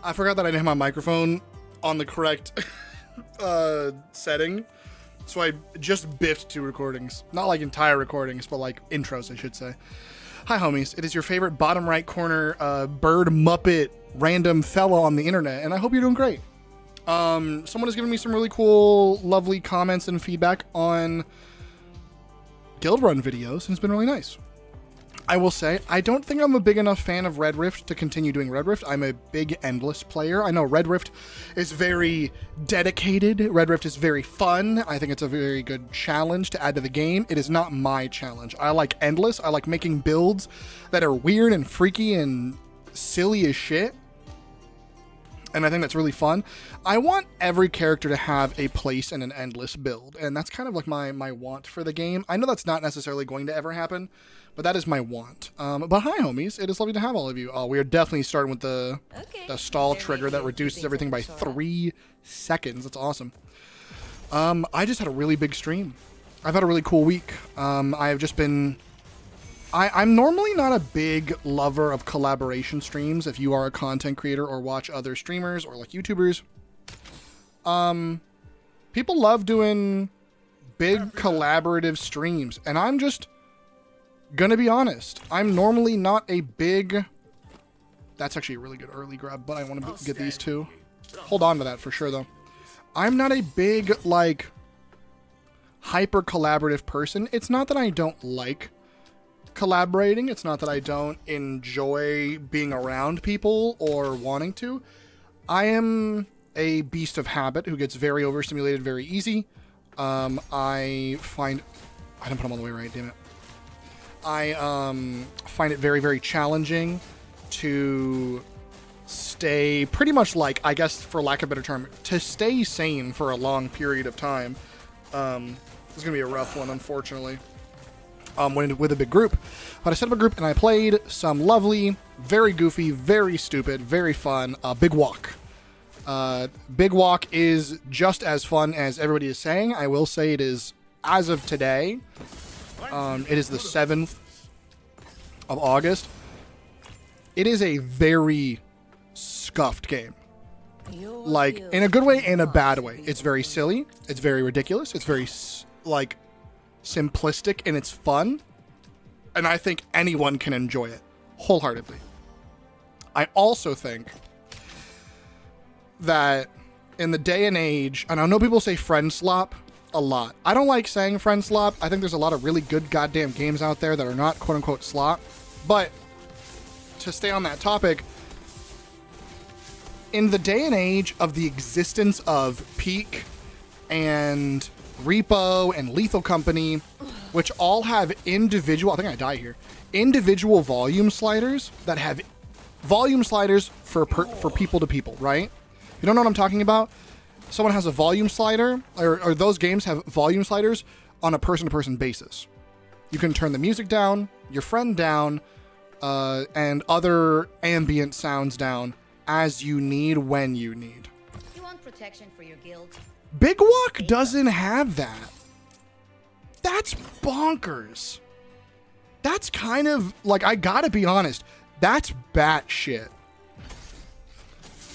I forgot that I didn't have my microphone on the correct setting. So I just biffed 2 recordings. Not like entire recordings, but like intros, I should say. Hi, homies. It is your favorite bottom right corner bird muppet random fella on the internet, and I hope you're doing great. Someone has given me some really cool, lovely comments and feedback on Guildrun videos, and it's been really nice. I will say, I don't think I'm a big enough fan of Red Rift to continue doing Red Rift. I'm a big Endless player. I know Red Rift is very dedicated. Red Rift is very fun. I think it's a very good challenge to add to the game. It is not my challenge. I like Endless. I like making builds that are weird and freaky and silly as shit. And I think that's really fun. I want every character to have a place in an Endless build. And that's kind of like my want for the game. I know that's not necessarily going to ever happen, but that is my want. But hi, homies. It is lovely to have all of you. We are definitely starting with the stall trigger that reduces everything by 3 seconds. That's awesome. I just had a really big stream. I've had a really cool week. I have just been... I'm normally not a big lover of collaboration streams if you are a content creator or watch other streamers or like YouTubers. People love doing big collaborative streams, and I'm just gonna be honest. I'm normally not a big... That's actually a really good early grab, but I want to get these 2. Hold on to that for sure, though. I'm not a big, like, hyper collaborative person. It's not that I don't like collaborating. It's not that I don't enjoy being around people or wanting to. I am a beast of habit who gets very overstimulated very easy. I didn't put them all the way right, damn it. I find it very, very challenging to stay pretty much like, I guess for lack of a better term, to stay sane for a long period of time. It's going to be a rough one, unfortunately. With a big group. But I set up a group and I played some lovely, very goofy, very stupid, very fun Big Walk. Big Walk is just as fun as everybody is saying. I will say it is, as of today, it is the 7th of August. It is a very scuffed game. Like, in a good way and a bad way. It's very silly. It's very ridiculous. It's very, like, simplistic and it's fun, and I think anyone can enjoy it wholeheartedly. I also think that in the day and age, and I know people say friend slop a lot. I don't like saying friend slop. I think there's a lot of really good goddamn games out there that are not quote unquote slop. But to stay on that topic, in the day and age of the existence of Peak and Repo and Lethal Company, which all have individual, I think I die here, individual volume sliders that have volume sliders for people to people, right? You don't know what I'm talking about? Someone has a volume slider, or those games have volume sliders on a person-to-person basis. You can turn the music down, your friend down, and other ambient sounds down as you need when you need. You want protection for your guild? Big Walk doesn't have that. That's bonkers. That's kind of, like, I gotta be honest, that's batshit.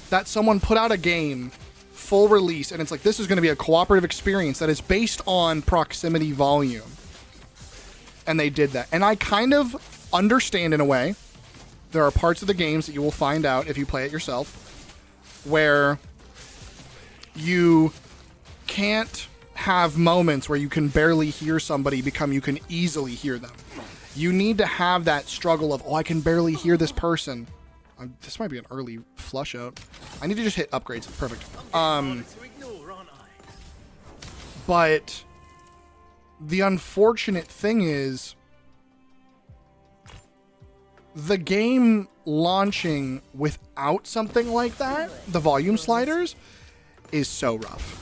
That someone put out a game, full release, and it's like, this is going to be a cooperative experience that is based on proximity volume. And they did that. And I kind of understand in a way. There are parts of the games that you will find out if you play it yourself, where you can't have moments where you can barely hear somebody become you can easily hear them. You need to have that struggle of, oh, I can barely hear this person. This might be an early flush out. I need to just hit upgrades. Perfect. But the unfortunate thing is the game launching without something like that, the volume sliders, is so rough.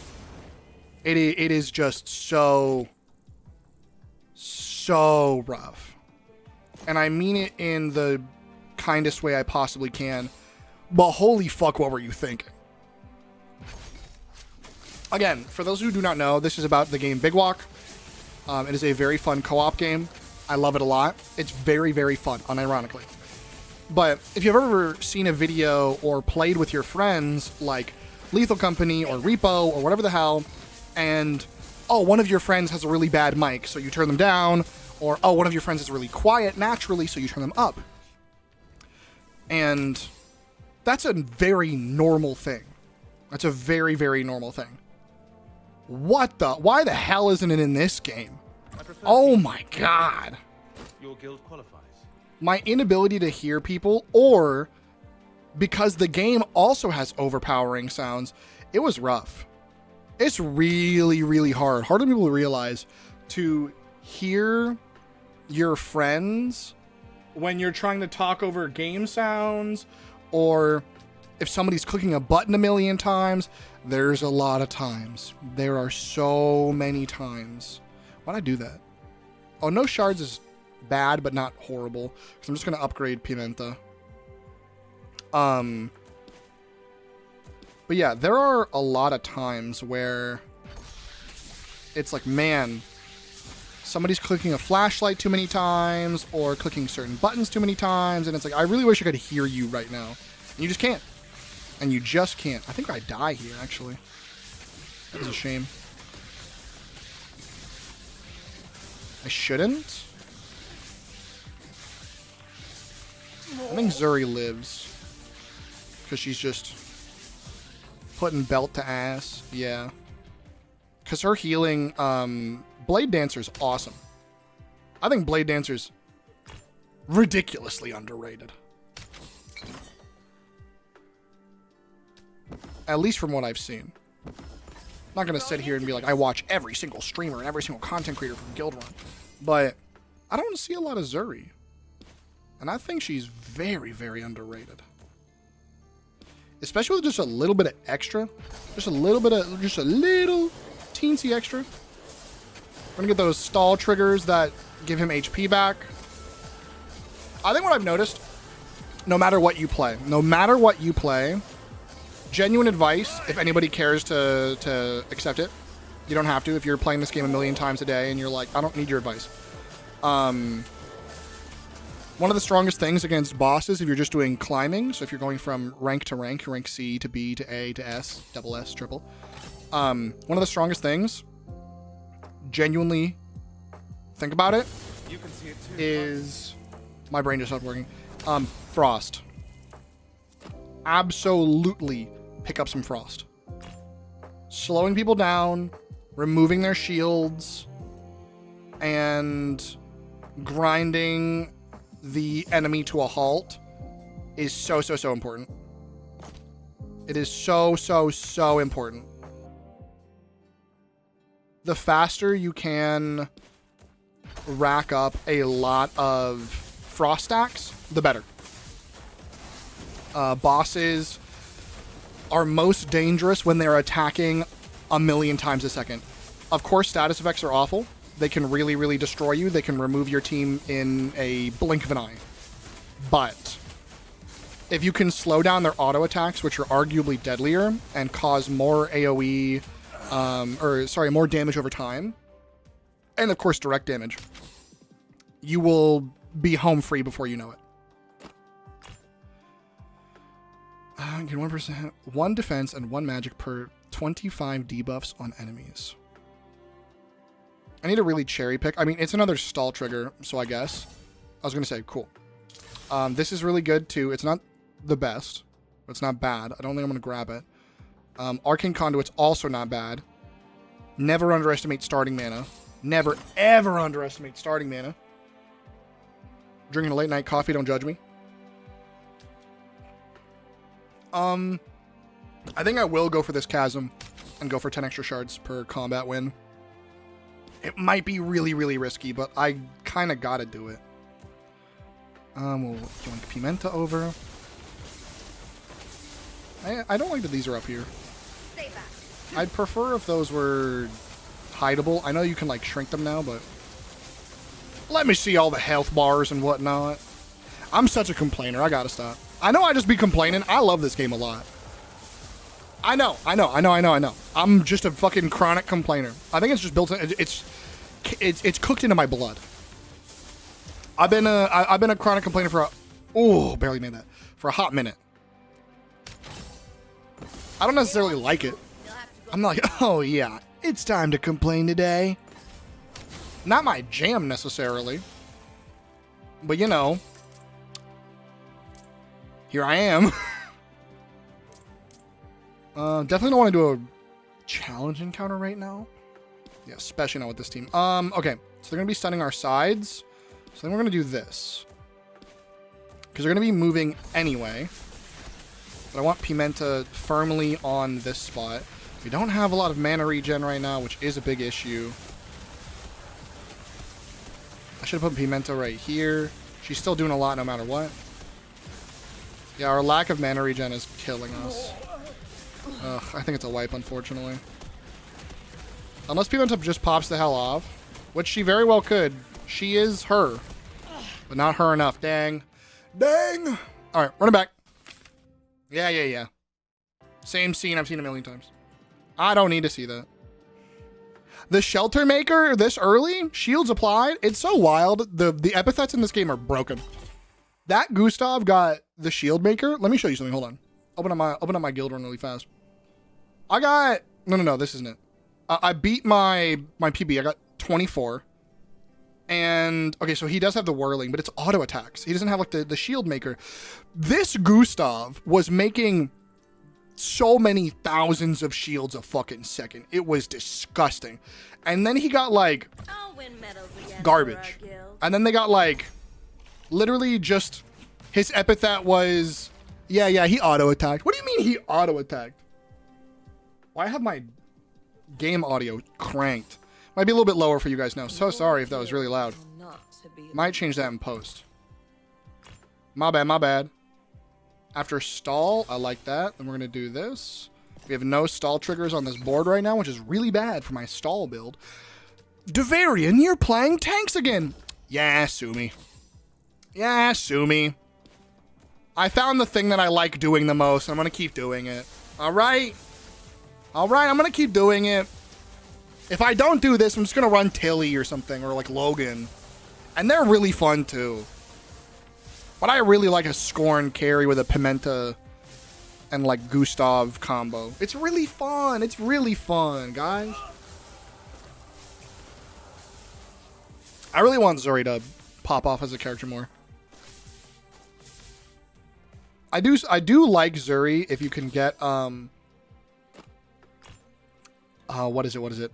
It is just so rough. And I mean it in the kindest way I possibly can. But holy fuck, what were you thinking? Again, for those who do not know, this is about the game Big Walk. It is a very fun co-op game. I love it a lot. It's very, very fun, unironically. But if you've ever seen a video or played with your friends, like Lethal Company or Repo or whatever the hell, and, oh, one of your friends has a really bad mic, so you turn them down, or, oh, one of your friends is really quiet naturally, so you turn them up. And that's a very normal thing. That's a very, very normal thing. Why the hell isn't it in this game? Oh my god. Your guild qualifies. My inability to hear people, or because the game also has overpowering sounds, it was rough. It's really, really hard. Harder than people realize to hear your friends when you're trying to talk over game sounds, or if somebody's clicking a button a million times. There's a lot of times. There are so many times. Why'd I do that? Oh, no shards is bad, but not horrible. Because I'm just going to upgrade Pimenta. But yeah, there are a lot of times where it's like, man, somebody's clicking a flashlight too many times, or clicking certain buttons too many times, and it's like, I really wish I could hear you right now. And you just can't. And you just can't. I think I die here, actually. That is a shame. I shouldn't. I think Zuri lives. Because she's just putting belt to ass. Yeah. Because her healing, Blade Dancer's awesome. I think Blade Dancer's ridiculously underrated. At least from what I've seen. I'm not going to sit here and be like, I watch every single streamer and every single content creator from Guildrun. But I don't see a lot of Zuri. And I think she's very, very underrated. Especially with just a little bit of extra. Just a little teensy extra. We're going to get those stall triggers that give him HP back. I think what I've noticed, no matter what you play, genuine advice, if anybody cares to accept it. You don't have to if you're playing this game a million times a day and you're like, I don't need your advice. One of the strongest things against bosses, if you're just doing climbing, so if you're going from rank to rank C to B to A to S, double S, triple, one of the strongest things, genuinely think about it, You can see it too. is, my brain just stopped working, Frost. Absolutely pick up some Frost. Slowing people down, removing their shields, and grinding the enemy to a halt is so important. It is so important. The faster you can rack up a lot of Frost stacks, the better. Bosses are most dangerous when they're attacking a million times a second. Of course, status effects are awful. They can really destroy you. They can remove your team in a blink of an eye. But if you can slow down their auto attacks, which are arguably deadlier, and cause more AoE, more damage over time, and of course direct damage, you will be home free before you know it. Get 1%, 1 defense and 1 magic per 25 debuffs on enemies. I need to really cherry pick. I mean, it's another stall trigger, so I guess. I was going to say, cool. This is really good, too. It's not the best, but it's not bad. I don't think I'm going to grab it. Arcane Conduit's also not bad. Never underestimate starting mana. Never, ever underestimate starting mana. Drinking a late night coffee, don't judge me. I think I will go for this Chasm and go for 10 extra shards per combat win. It might be really risky, but I kind of gotta do it. We'll join Pimenta over. I don't like that these are up here. Stay back. I'd prefer if those were hideable. I know you can like shrink them now, but let me see all the health bars and whatnot. I'm such a complainer. I gotta stop. I know I just be complaining. I love this game a lot. I know. I'm just a fucking chronic complainer. I think it's just built in. It's cooked into my blood. I've been a chronic complainer for Oh, barely made that. For a hot minute. I don't necessarily like it. I'm not like, oh yeah, it's time to complain today. Not my jam necessarily. But you know, here I am. Definitely don't want to do a challenge encounter right now. Yeah, especially not with this team. Okay, so they're going to be stunning our sides. So then we're going to do this. Because they're going to be moving anyway. But I want Pimenta firmly on this spot. We don't have a lot of mana regen right now, which is a big issue. I should have put Pimenta right here. She's still doing a lot no matter what. Yeah, our lack of mana regen is killing us. Ugh, I think it's a wipe, unfortunately. Unless Pimenta just pops the hell off, which she very well could. She is her, but not her enough. Dang. Dang! Alright, run it back. Yeah. Same scene I've seen a million times. I don't need to see that. The Shelter Maker this early? Shields applied? It's so wild. The epithets in this game are broken. That Gustav got the Shield Maker. Let me show you something. Hold on. Open up my Guildrun really fast. I got... No, this isn't it. I beat my PB. I got 24. And, okay, so he does have the whirling, but it's auto attacks. He doesn't have, like, the shield maker. This Gustav was making so many thousands of shields a fucking second. It was disgusting. And then he got, like, garbage. And then they got, like, literally just, his epithet was, yeah, he auto attacked. What do you mean he auto attacked? Why have my game audio cranked? Might be a little bit lower for you guys now. So sorry if that was really loud. Might change that in post. My bad. After stall, I like that. Then we're going to do this. We have no stall triggers on this board right now, which is really bad for my stall build. Devarian, you're playing tanks again. Yeah, sue me. I found the thing that I like doing the most. I'm going to keep doing it. All right, I'm going to keep doing it. If I don't do this, I'm just going to run Tilly or something, or like Logan. And they're really fun too. But I really like a Scorn carry with a Pimenta and like Gustav combo. It's really fun. Guys. I really want Zuri to pop off as a character more. I do like Zuri if you can get what is it?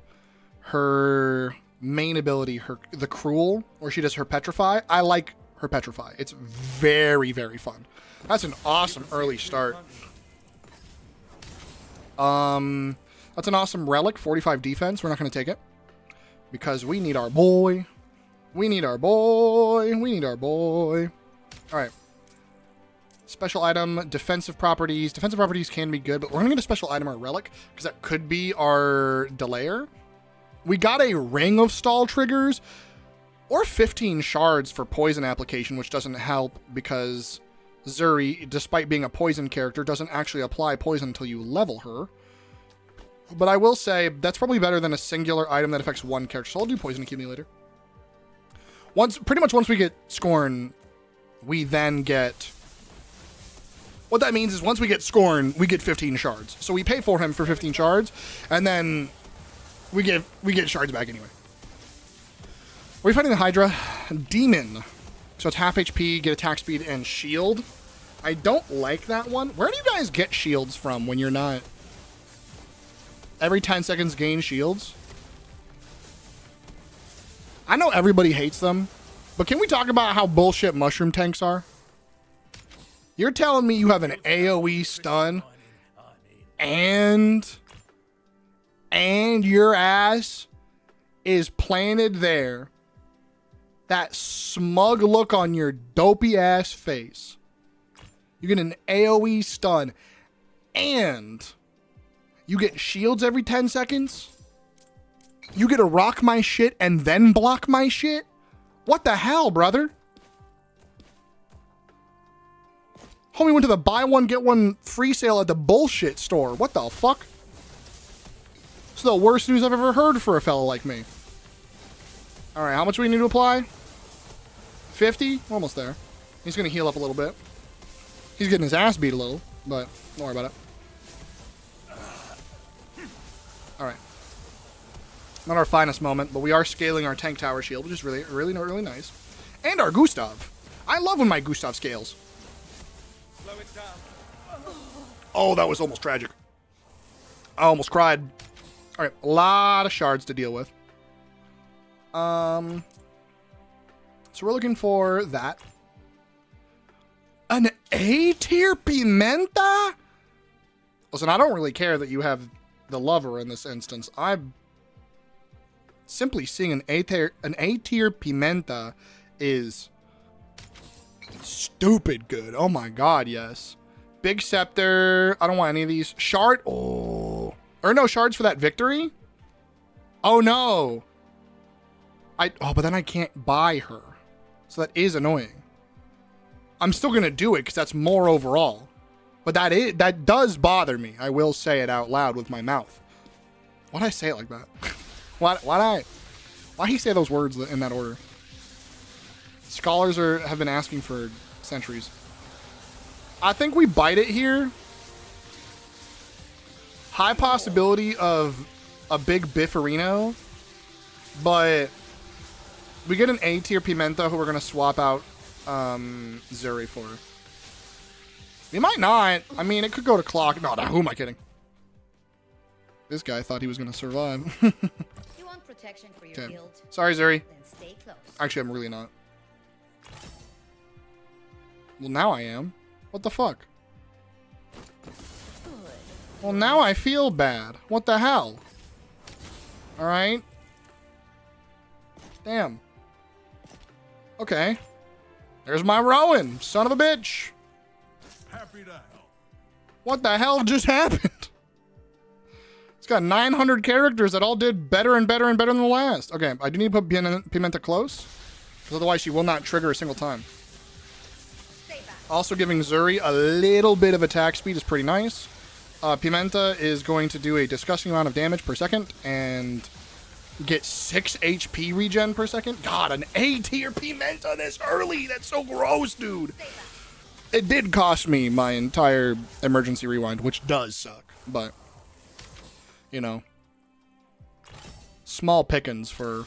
Her main ability, the Cruel, where she does her Petrify. I like her Petrify. It's very, very fun. That's an awesome early start. That's an awesome relic, 45 defense. We're not going to take it because we need our boy. All right. Special item, defensive properties. Defensive properties can be good, but we're going to get a special item or relic because that could be our delayer. We got a ring of stall triggers or 15 shards for poison application, which doesn't help because Zuri, despite being a poison character, doesn't actually apply poison until you level her. But I will say that's probably better than a singular item that affects one character. So I'll do poison accumulator. Pretty much once we get Scorn, we then get... What that means is once we get Scorn, we get 15 shards. So we pay for him for 15 shards, and then we get shards back anyway. Are we fighting the Hydra? Demon. So it's half HP, get attack speed, and shield. I don't like that one. Where do you guys get shields from when you're not... Every 10 seconds gain shields? I know everybody hates them, but can we talk about how bullshit mushroom tanks are? You're telling me you have an AoE stun and your ass is planted there. That smug look on your dopey ass face. You get an AoE stun and you get shields every 10 seconds. You get to rock my shit and then block my shit? What the hell, brother? Homie went to the buy one, get one free sale at the bullshit store. What the fuck? It's the worst news I've ever heard for a fella like me. Alright, how much do we need to apply? 50? We're almost there. He's going to heal up a little bit. He's getting his ass beat a little, but don't worry about it. Alright. Not our finest moment, but we are scaling our tank tower shield, which is really, really, really nice. And our Gustav. I love when my Gustav scales. Slow it down. Oh, that was almost tragic. I almost cried. Alright, a lot of shards to deal with. So we're looking for that. An A-tier Pimenta? Listen, I don't really care that you have the lover in this instance. I'm simply seeing an A-tier Pimenta is stupid good. Oh my god, yes. Big Scepter. I don't want any of these. Shard. Oh. Or no, shards for that victory? Oh no. Oh, but then I can't buy her. So that is annoying. I'm still going to do it because that's more overall. But that does bother me. I will say it out loud with my mouth. Why'd I say it like that? Why'd he say those words in that order? Scholars have been asking for centuries. I think we bite it here. High possibility of a big Bifferino. But we get an A-tier Pimenta who we're going to swap out Zuri for. We might not. I mean, it could go to clock. No, who am I kidding? This guy thought he was going to survive. You want protection for your guild? Sorry, Zuri. Then stay close. Actually, I'm really not. Well, now I am. What the fuck? Good. Well, now I feel bad. What the hell? Alright. Damn. Okay. There's my Rowan, son of a bitch. Happy to help. What the hell just happened? It's got 900 characters that all did better and better and better than the last. Okay, I do need to put Pimenta close, because otherwise she will not trigger a single time. Also giving Zuri a little bit of attack speed is pretty nice. Pimenta is going to do a disgusting amount of damage per second and get 6 HP regen per second. God, an A-tier Pimenta this early. That's so gross, dude. It did cost me my entire emergency rewind, which does suck. But, you know, small pickings for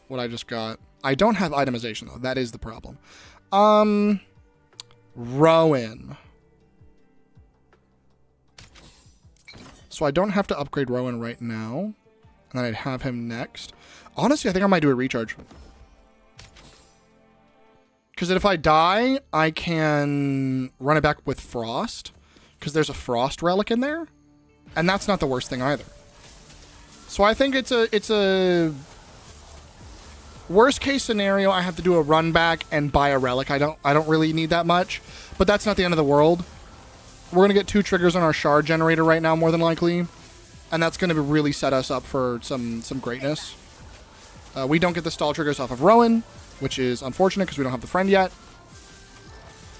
what I just got. I don't have itemization, though. That is the problem. Rowan. So I don't have to upgrade Rowan right now. And then I'd have him next. Honestly, I think I might do a recharge. Because if I die, I can run it back with Frost. Because there's a Frost relic in there. And that's not the worst thing either. So I think it's a worst case scenario. I have to do a run back and buy a relic. I don't really need that much. But that's not the end of the world. We're going to get 2 triggers on our shard generator right now, more than likely. And that's going to really set us up for some greatness. We don't get the stall triggers off of Rowan, which is unfortunate because we don't have the friend yet.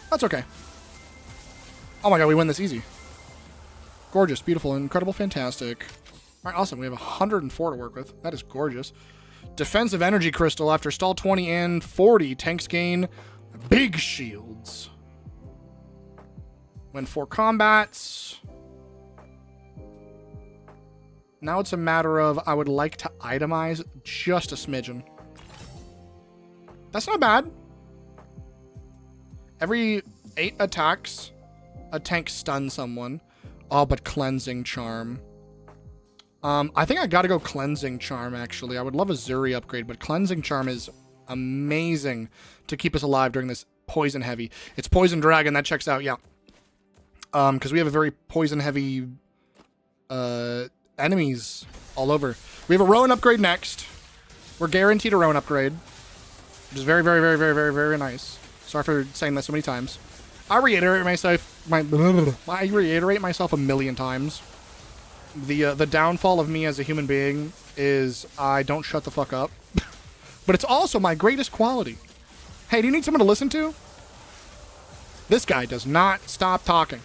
That's okay. Oh my god, we win this easy. Gorgeous, beautiful, incredible, fantastic. Alright, awesome. We have 104 to work with. That is gorgeous. Defensive energy crystal after stall 20 and 40. Tanks gain big shields. Win 4 combats. Now it's a matter of I would like to itemize just a smidgen. That's not bad. Every 8 attacks, a tank stuns someone. Oh, but Cleansing Charm. I think I gotta go Cleansing Charm, actually. I would love a Zuri upgrade, but Cleansing Charm is amazing to keep us alive during this poison heavy. It's Poison Dragon, that checks out, yeah. Because we have a very poison heavy enemies all over. We have a Rowan upgrade next. We're guaranteed a Rowan upgrade, which is very, very, very, very, very, very nice. Sorry for saying that so many times. I reiterate myself a million times. The downfall of me as a human being is I don't shut the fuck up. But it's also my greatest quality. Hey, do you need someone to listen to? This guy does not stop talking.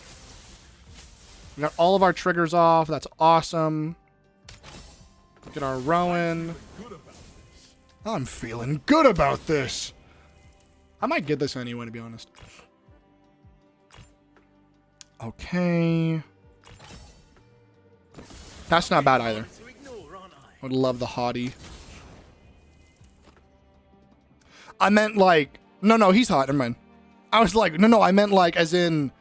We got all of our triggers off. That's awesome. Get our Rowan. I'm feeling good about this. I might get this anyway, to be honest. Okay. That's not bad either. I would love the haughty. I meant like... No, he's hot. Never mind. I was like, no, I meant like as in...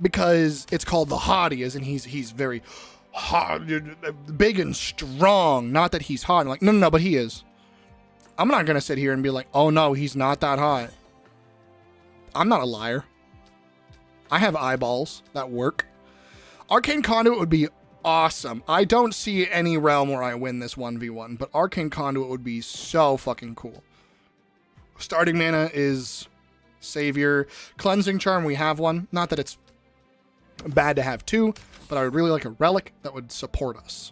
Because it's called the haughty, as in he's very hot, big and strong. Not that he's hot. I'm like, no, but he is. I'm not going to sit here and be like, oh no, he's not that hot. I'm not a liar. I have eyeballs that work. Arcane Conduit would be awesome. I don't see any realm where I win this 1v1, but Arcane Conduit would be so fucking cool. Starting mana is Savior. Cleansing Charm, we have one. Not that it's bad to have two, but I would really like a relic that would support us.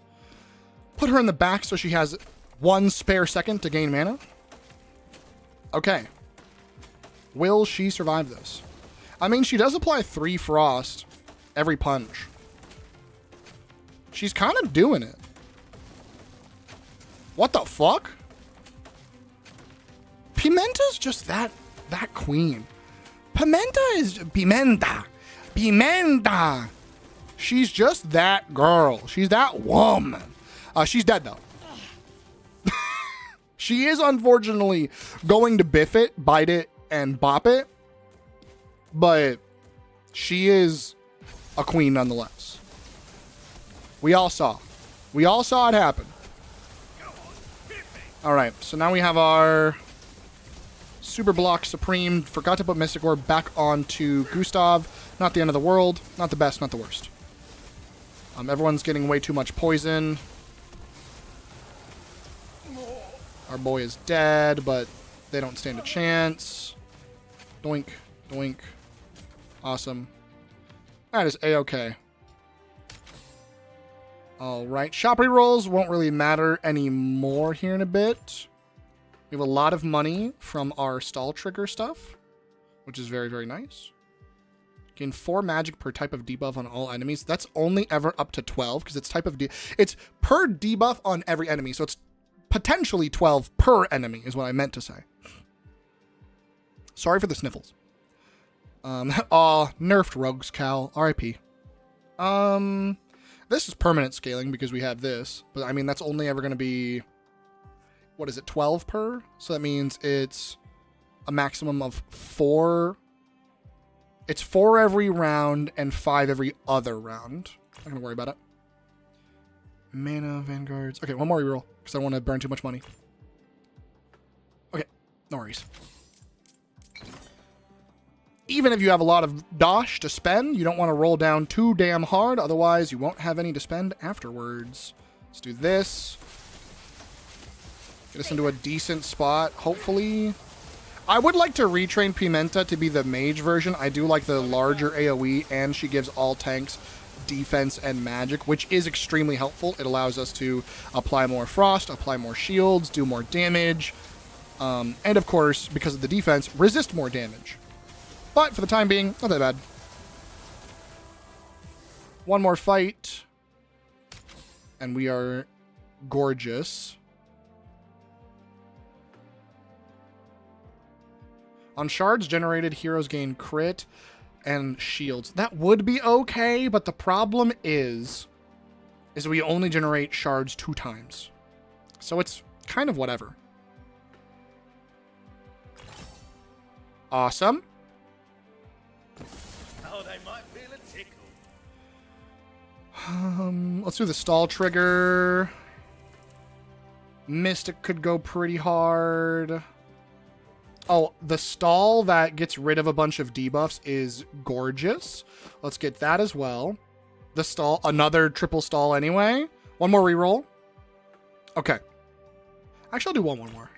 Put her in the back so she has 1 spare second to gain mana. Okay. Will she survive this? I mean, she does apply 3 frost every punch. She's kind of doing it. What the fuck? Pimenta's just that queen. Pimenta. She's just that girl. She's that woman. She's dead though. She is unfortunately going to biff it, bite it, and bop it. But she is a queen nonetheless. We all saw it happen. Alright, so now we have our Super Block Supreme. Forgot to put Mystic Orb back onto Gustav. Not the end of the world. Not the best, not the worst. Everyone's getting way too much poison. Our boy is dead, but they don't stand a chance. Doink, doink. Awesome. That is A-okay. Alright, shop rerolls won't really matter anymore here in a bit. We have a lot of money from our stall trigger stuff, which is very, very nice. Gain 4 magic per type of debuff on all enemies. That's only ever up to 12 because it's type of it's per debuff on every enemy, so it's potentially 12 per enemy is what I meant to say. Sorry for the sniffles. Nerfed Rogue's Cowl. RIP. This is permanent scaling because we have this, but I mean that's only ever going to be, what is it, 12 per? So that means it's a maximum of 4. It's 4 every round and 5 every other round. Not gonna worry about it. Mana, Vanguards. Okay, one more reroll because I don't want to burn too much money. Okay, no worries. Even if you have a lot of dosh to spend, you don't want to roll down too damn hard. Otherwise, you won't have any to spend afterwards. Let's do this. Get us into a decent spot, hopefully. I would like to retrain Pimenta to be the mage version. I do like the larger AoE, and she gives all tanks defense and magic, which is extremely helpful. It allows us to apply more frost, apply more shields, do more damage, and of course, because of the defense, resist more damage. But for the time being, not that bad. One more fight, and we are gorgeous. On shards generated, heroes gain crit and shields. That would be okay, but the problem is we only generate shards 2 times. So it's kind of whatever. Awesome. Oh, they might feel a tickle. Let's do the stall trigger. Mystic could go pretty hard. Oh, the stall that gets rid of a bunch of debuffs is gorgeous. Let's get that as well. The stall, another triple stall anyway. One more reroll. Okay. Actually, I'll do one more.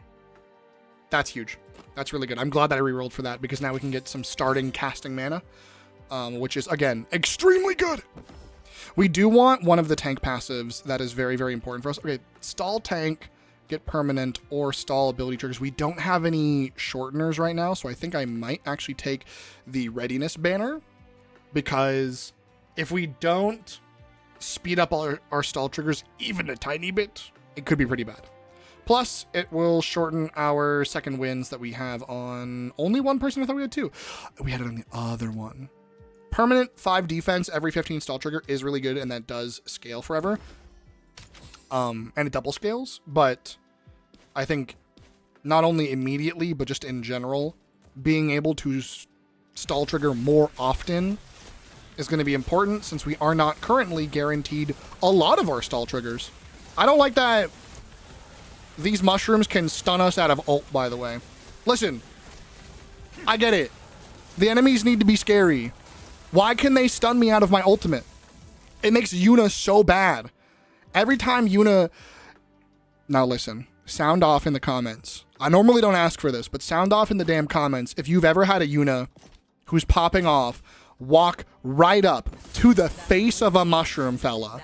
That's huge. That's really good. I'm glad that I rerolled for that because now we can get some starting casting mana, which is, again, extremely good. We do want one of the tank passives that is very, very important for us. Okay, stall tank, get permanent, or stall ability triggers. We don't have any shorteners right now, so I think I might actually take the readiness banner because if we don't speed up our stall triggers even a tiny bit, it could be pretty bad. Plus, it will shorten our second wins that we have on only one person. I thought we had 2. We had it on the other one. Permanent 5 defense every 15 stall trigger is really good, and that does scale forever. And it double scales, but I think not only immediately, but just in general, being able to stall trigger more often is going to be important, since we are not currently guaranteed a lot of our stall triggers. I don't like that these mushrooms can stun us out of ult, by the way. Listen, I get it. The enemies need to be scary. Why can they stun me out of my ultimate? It makes Yuna so bad. Every time Yuna... Now listen, sound off in the comments. I normally don't ask for this, but sound off in the damn comments if you've ever had a Yuna who's popping off walk right up to the face of a mushroom fella.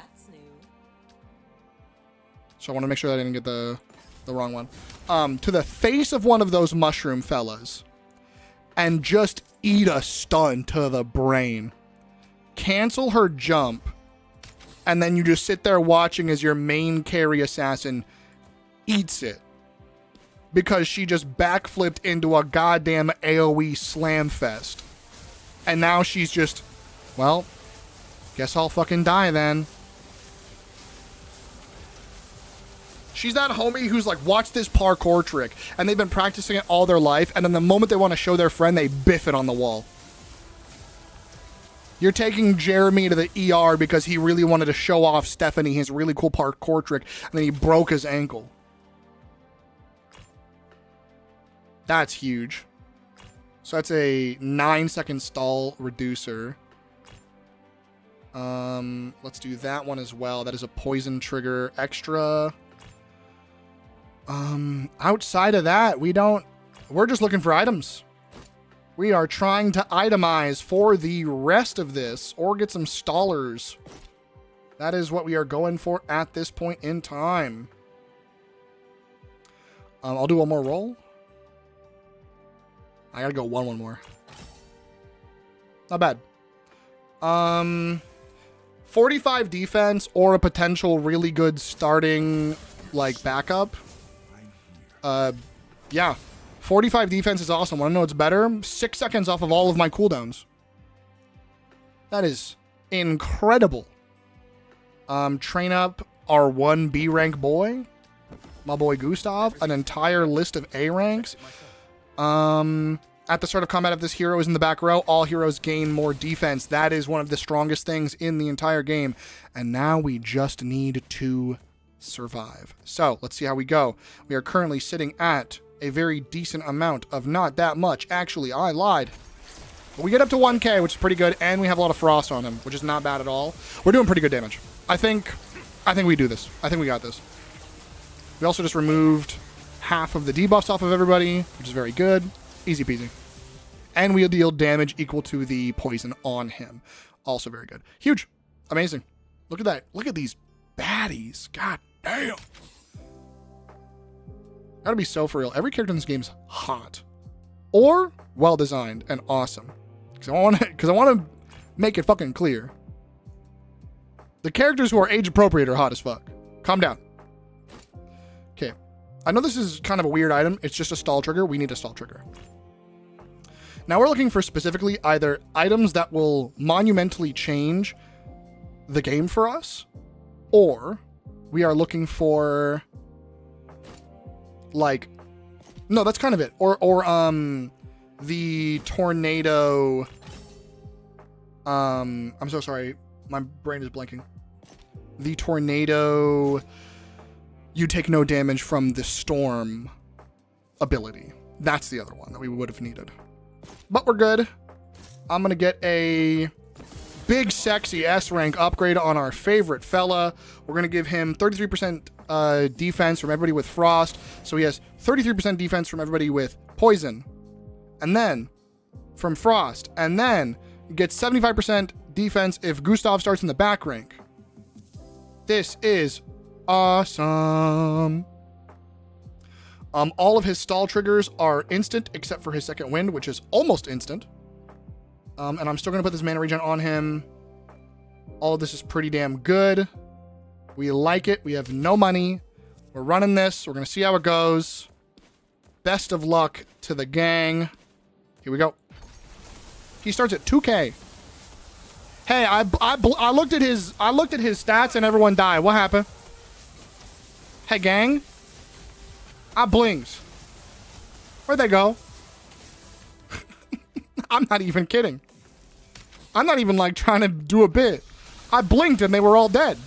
So I want to make sure that I didn't get the wrong one. To the face of one of those mushroom fellas and just eat a stun to the brain. Cancel her jump, and then you just sit there watching as your main carry assassin eats it because she just backflipped into a goddamn AoE slam fest. And now she's just, well, guess I'll fucking die then. She's that homie who's like, watch this parkour trick, and they've been practicing it all their life, and then the moment they want to show their friend, they biff it on the wall. You're taking Jeremy to the ER because he really wanted to show off Stephanie his really cool parkour trick, and then he broke his ankle. That's huge. So that's a 9-second stall reducer. Let's do that one as well. That is a poison trigger extra. Outside of that, we're just looking for items. We are trying to itemize for the rest of this or get some stallers. That is what we are going for at this point in time. I'll do one more roll. I gotta go one more. Not bad. 45 defense or a potential really good starting like backup. Yeah. 45 defense is awesome. Want to know what's better? 6 seconds off of all of my cooldowns. That is incredible. Train up our 1 B rank boy. My boy Gustav. An entire list of A ranks. At the start of combat, if this hero is in the back row, all heroes gain more defense. That is one of the strongest things in the entire game. And now we just need to survive. So let's see how we go. We are currently sitting at a very decent amount of not that much. Actually, I lied. But we get up to 1k, which is pretty good, and we have a lot of frost on him, which is not bad at all. We're doing pretty good damage. I think we do this. I think we got this. We also just removed half of the debuffs off of everybody, which is very good. Easy peasy. And we'll deal damage equal to the poison on him. Also very good. Huge. Amazing. Look at that. Look at these baddies. God damn. Gotta be so for real. Every character in this game is hot. Or well designed and awesome. Because I want to make it fucking clear. The characters who are age appropriate are hot as fuck. Calm down. Okay. I know this is kind of a weird item. It's just a stall trigger. We need a stall trigger. Now we're looking for specifically either items that will monumentally change the game for us, or we are looking for like, no, that's kind of it. Or the tornado. I'm so sorry. My brain is blanking. The tornado, you take no damage from the storm ability. That's the other one that we would have needed. But we're good. I'm going to get a big sexy S rank upgrade on our favorite fella. We're going to give him 33% defense from everybody with frost. So he has 33% defense from everybody with poison. And then from frost. And then gets 75% defense if Gustav starts in the back rank. This is awesome. All of his stall triggers are instant except for his second wind, which is almost instant. And I'm still going to put this mana regen on him. All of this is pretty damn good. We like it. We have no money. We're running this. We're going to see how it goes. Best of luck to the gang. Here we go. He starts at 2K. Hey, I looked at his stats and everyone died. What happened? Hey, gang. I blings. Where'd they go? I'm not even kidding. I'm not even like trying to do a bit. I blinked and they were all dead.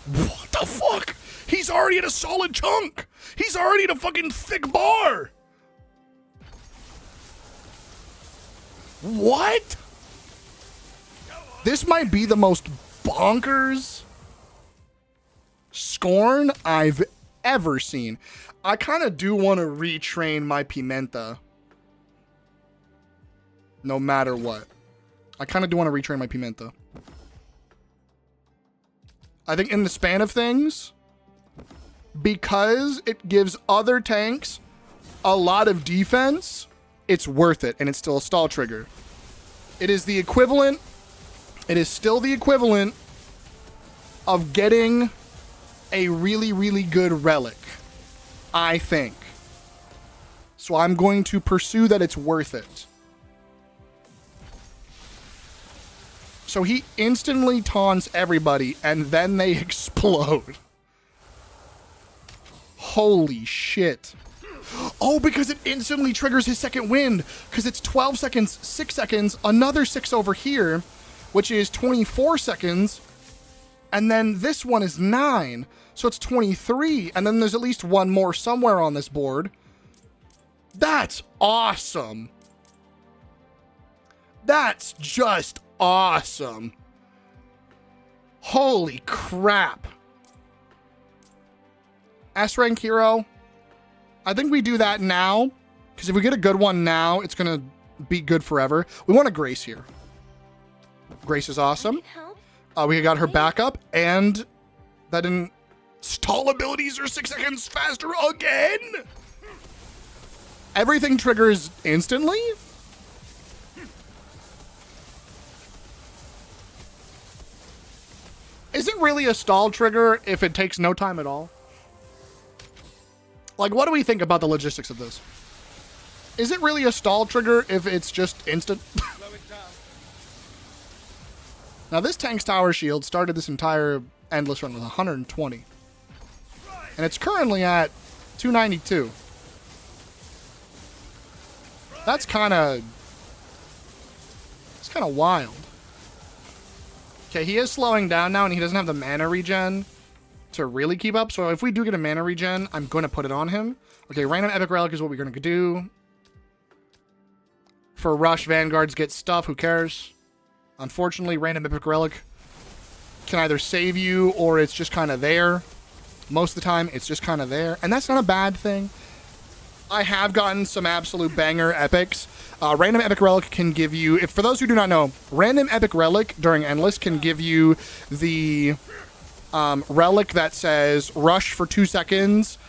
What the fuck? He's already at a solid chunk. He's already at a fucking thick bar. What? This might be the most bonkers scorn I've ever seen. I kind of do want to retrain my Pimenta. No matter what. I kind of do want to retrain my Pimenta. I think in the span of things, because it gives other tanks a lot of defense, it's worth it, and it's still a stall trigger. It is the equivalent, it is still the equivalent of getting a really, really good relic, I think. So I'm going to pursue that it's worth it. So he instantly taunts everybody, and then they explode. Holy shit. Oh, because it instantly triggers his second wind. Because it's 12 seconds, 6 seconds, another 6 over here, which is 24 seconds. And then this one is 9. So it's 23. And then there's at least one more somewhere on this board. That's awesome. That's just awesome. Holy crap. S-rank hero. I think we do that now, because if we get a good one now, it's going to be good forever. We want a Grace here. Grace is awesome. We got her backup, and that didn't... Stall abilities are 6 seconds faster again? Everything triggers instantly? Is it really a stall trigger if it takes no time at all? Like, what do we think about the logistics of this? Is it really a stall trigger if it's just instant? Now, this tank's tower shield started this entire endless run with 120. And it's currently at 292. That's kind of... It's kind of wild. Okay, he is slowing down now, and he doesn't have the mana regen to really keep up. So if we do get a mana regen, I'm going to put it on him. Okay, random epic relic is what we're going to do. For rush, vanguards get stuff. Who cares? Unfortunately, random epic relic can either save you or it's just kind of there. Most of the time, it's just kind of there. And that's not a bad thing. I have gotten some absolute banger epics. Random epic relic can give you... If for those who do not know, random epic relic during endless can give you the... relic that says rush for 2 seconds.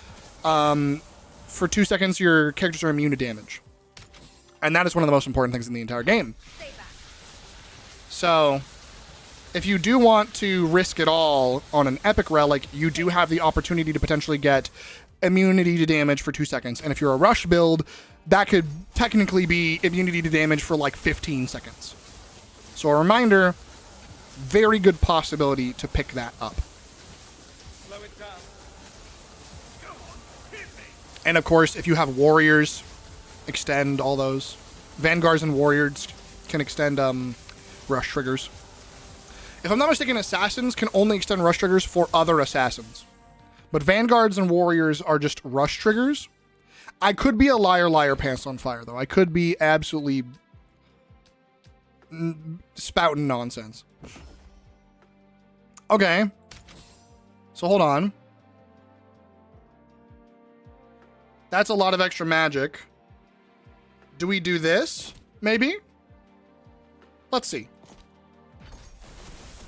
For 2 seconds, your characters are immune to damage. And that is one of the most important things in the entire game. So, if you do want to risk it all on an epic relic, you do have the opportunity to potentially get immunity to damage for 2 seconds. And if you're a rush build, that could technically be immunity to damage for like 15 seconds. So a reminder, very good possibility to pick that up. And of course, if you have warriors, extend all those. Vanguards and warriors can extend rush triggers. If I'm not mistaken, assassins can only extend rush triggers for other assassins. But vanguards and warriors are just rush triggers. I could be a liar pants on fire, though. I could be absolutely spouting nonsense. Okay. So hold on. That's a lot of extra magic. Do we do this? Maybe? Let's see.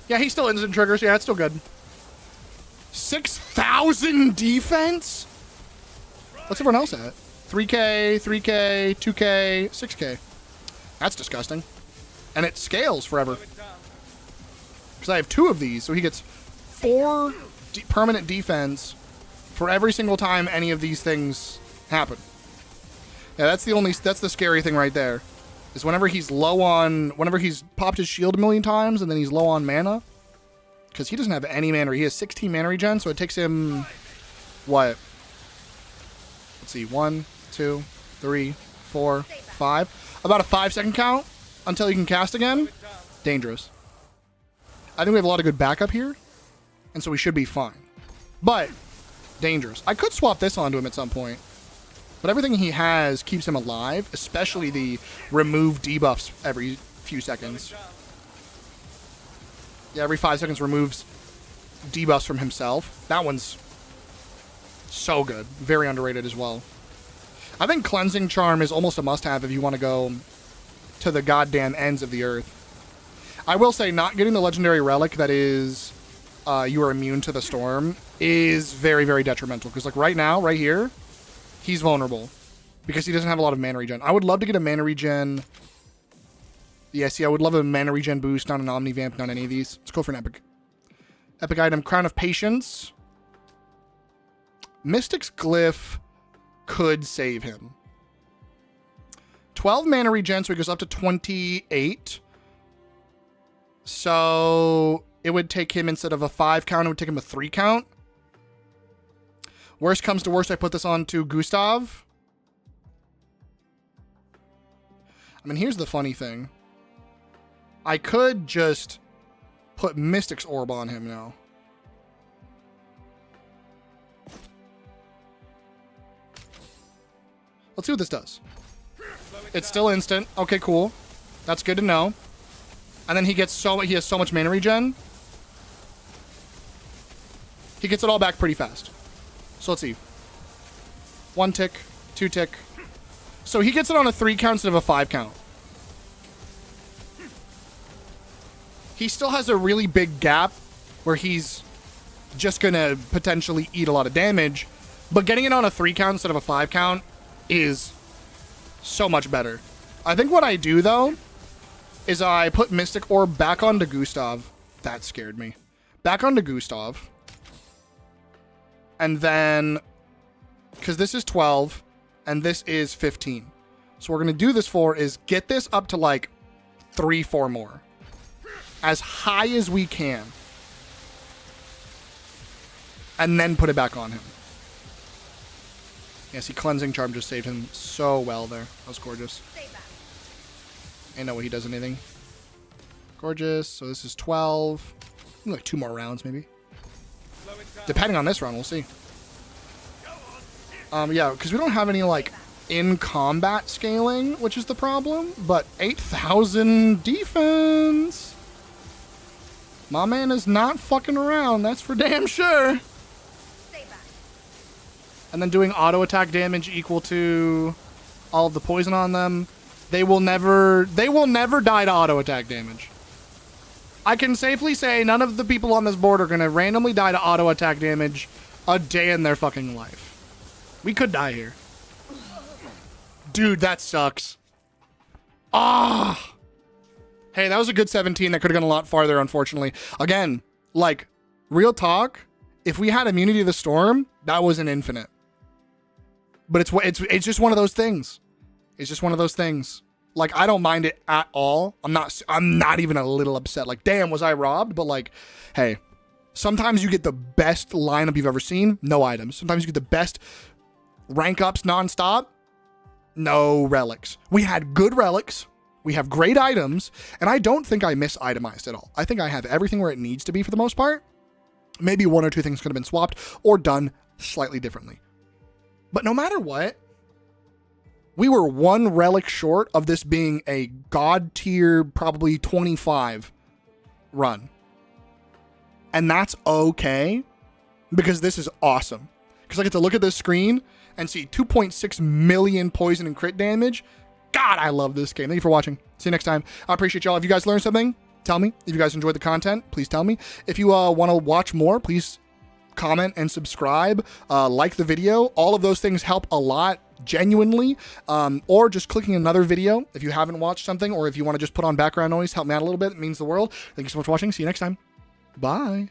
Yeah, he's still instant triggers. Yeah, it's still good. 6,000 defense? What's everyone else at? 3K, 3K, 2K, 6K. That's disgusting. And it scales forever. Because I have 2 of these, so he gets 4 permanent defense for every single time any of these things happen. Yeah, that's the scary thing right there. Is whenever he's popped his shield a million times and then he's low on mana. Because he doesn't have any mana. He has 16 mana regen, so it takes him, what? Let's see, 1, 2, 3, 4, 5. About a 5-second count until he can cast again. Dangerous. I think we have a lot of good backup here, and so we should be fine. But, dangerous. I could swap this onto him at some point. But everything he has keeps him alive, especially the remove debuffs every few seconds. Yeah, every 5 seconds removes debuffs from himself. That one's so good. Very underrated as well. I think Cleansing Charm is almost a must-have if you want to go to the goddamn ends of the earth. I will say not getting the legendary relic that is you are immune to the storm is very, very detrimental. Because like right now, right here, he's vulnerable because he doesn't have a lot of mana regen. I would love to get a mana regen. Yeah, see, I would love a mana regen boost, not an Omnivamp, not any of these. Let's go for an epic. Epic item, Crown of Patience. Mystic's Glyph could save him. 12 mana regen, so he goes up to 28. So it would take him, instead of a 5 count, it would take him a 3 count. Worst comes to worst, I put this on to Gustav. I mean, here's the funny thing. I could just put Mystic's Orb on him now. Let's see what this does. It's still instant. Okay, cool. That's good to know. And then he has so much mana regen. He gets it all back pretty fast. So let's see. 1 tick, 2 tick. So he gets it on a 3 count instead of a 5 count. He still has a really big gap where he's just going to potentially eat a lot of damage. But getting it on a 3 count instead of a 5 count is so much better. I think what I do, though, is I put Mystic Orb back onto Gustav. That scared me. Back onto Gustav. And then, because this is 12, and this is 15. So what we're going to do this for is get this up to like 3, 4 more. As high as we can. And then put it back on him. Yeah, see, Cleansing Charm just saved him so well there. That was gorgeous. Ain't no way he does anything. Gorgeous. So this is 12. Like 2 more rounds, maybe. Depending on this round, we'll see. Yeah, because we don't have any, like, in-combat scaling, which is the problem. But 8,000 defense. My man is not fucking around. That's for damn sure. And then doing auto attack damage equal to all of the poison on them. They will never die to auto attack damage. I can safely say none of the people on this board are going to randomly die to auto attack damage a day in their fucking life. We could die here. Dude, that sucks. Ah. Hey, that was a good 17. That could have gone a lot farther, unfortunately. Again, like, real talk, if we had immunity to the storm, that was an infinite. But it's just one of those things. It's just one of those things. Like, I don't mind it at all. I'm not even a little upset. Like, damn, was I robbed? But like, hey, sometimes you get the best lineup you've ever seen, no items. Sometimes you get the best rank ups nonstop, no relics. We had good relics. We have great items, and I don't think I mis-itemized at all. I think I have everything where it needs to be for the most part. Maybe 1 or 2 things could have been swapped or done slightly differently. But no matter what, we were 1 relic short of this being a god tier, probably 25 run. And that's okay, because this is awesome. Because I get to look at this screen and see 2.6 million poison and crit damage. God, I love this game. Thank you for watching. See you next time. I appreciate y'all. If you guys learned something, tell me. If you guys enjoyed the content, please tell me. If you want to watch more, please comment and subscribe. Like the video. All of those things help a lot, genuinely. Or just clicking another video if you haven't watched something, or if you want to just put on background noise, help me out a little bit. It means the world. Thank you so much for watching. See you next time. Bye.